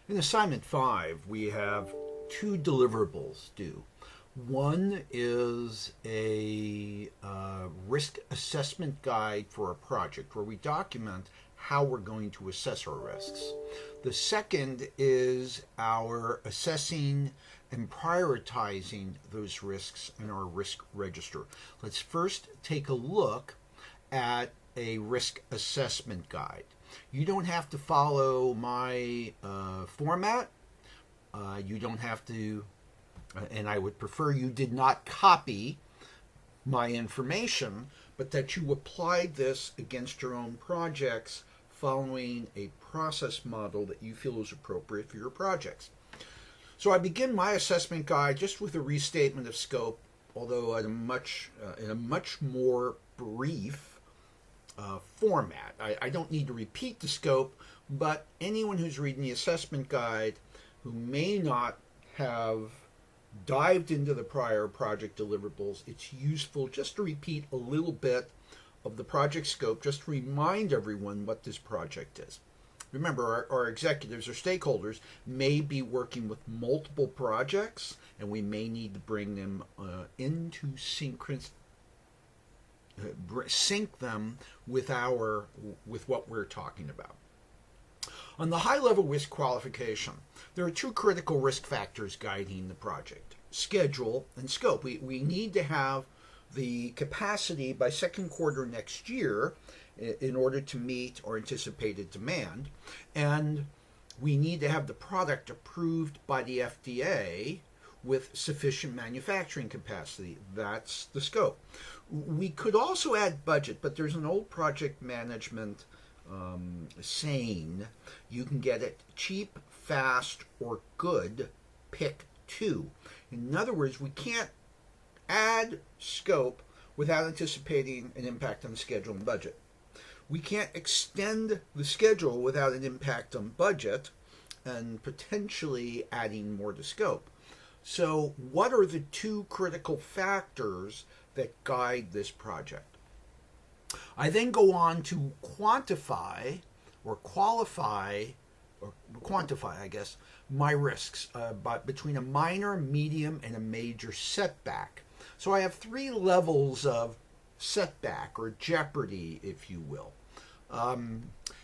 In assignment 5, we have two deliverables due. One is a risk assessment guide for a project where we document how we're going to assess our risks. The second is our assessing and prioritizing those risks in our risk register. Let's first take a look at a risk assessment guide. You don't have to follow my format. You don't have to, and I would prefer you did not copy my information, but that you applied this against your own projects following a process model that you feel is appropriate for your projects. So I begin my assessment guide just with a restatement of scope, although in a much more brief format. I don't need to repeat the scope, but anyone who's reading the assessment guide who may not have dived into the prior project deliverables, it's useful just to repeat a little bit of the project scope, just to remind everyone what this project is. Remember, our executives or stakeholders may be working with multiple projects, and we may need to bring them into sync them with what we're talking about. On the high-level risk qualification, there are two critical risk factors guiding the project: schedule and scope. We need to have the capacity by second quarter next year in order to meet our anticipated demand, and we need to have the product approved by the FDA with sufficient manufacturing capacity. That's the scope. We could also add budget, but there's an old project management saying you can get it cheap, fast, or good, pick two. In other words, we can't add scope without anticipating an impact on schedule and budget. We can't extend the schedule without an impact on budget and potentially adding more to scope. So what are the two critical factors that guide this project? I then go on to quantify, I guess, my risks between a minor, medium, and a major setback. So I have three levels of setback or jeopardy, if you will.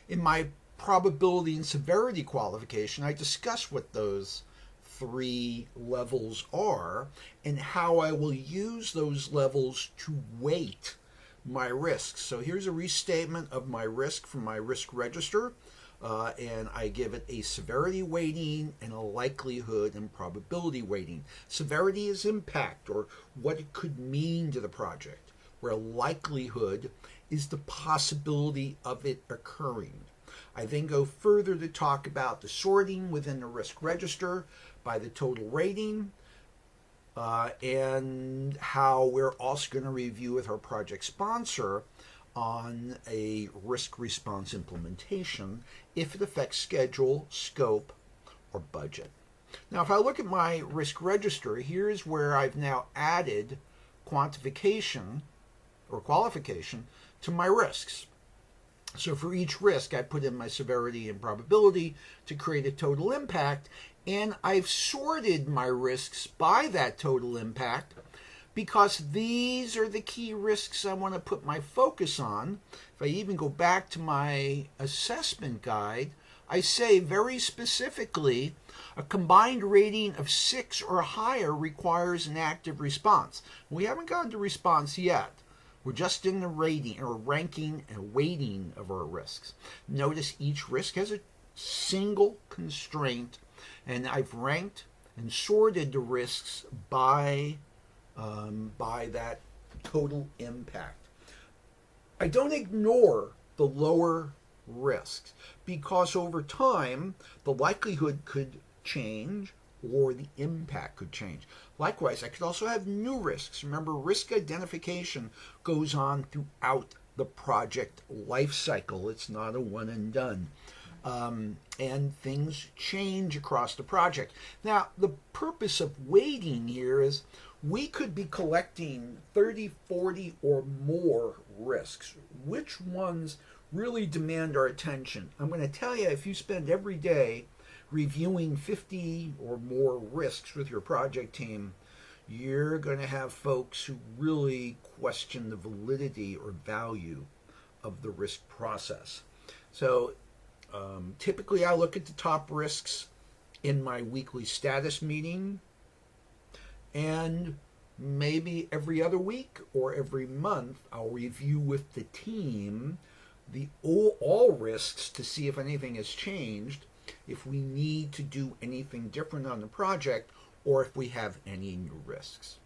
In my probability and severity qualification, I discuss what those three levels are and how I will use those levels to weight my risks. So here's a restatement of my risk from my risk register, and I give it a severity weighting and a likelihood and probability weighting. Severity is impact, or what it could mean to the project, where likelihood is the possibility of it occurring. I then go further to talk about the sorting within the risk register by the total rating, and how we're also going to review with our project sponsor on a risk response implementation if it affects schedule, scope, or budget. Now, if I look at my risk register, here's where I've now added quantification or qualification to my risks. So for each risk, I put in my severity and probability to create a total impact, and I've sorted my risks by that total impact because these are the key risks I want to put my focus on. If I even go back to my assessment guide, I say very specifically a combined rating of 6 or higher requires an active response. We haven't gotten to response yet. We're just in the rating or ranking and weighting of our risks. Notice each risk has a single constraint, and I've ranked and sorted the risks by that total impact. I don't ignore the lower risks because over time the likelihood could change or the impact could change. Likewise, I could also have new risks. Remember, risk identification goes on throughout the project life cycle. It's not a one and done. And things change across the project. Now, the purpose of weighting here is we could be collecting 30, 40, or more risks. Which ones really demand our attention? I'm going to tell you, if you spend every day reviewing 50 or more risks with your project team, you're going to have folks who really question the validity or value of the risk process. So typically I look at the top risks in my weekly status meeting, and maybe every other week or every month I'll review with the team the all risks to see if anything has changed, if we need to do anything different on the project, or if we have any new risks.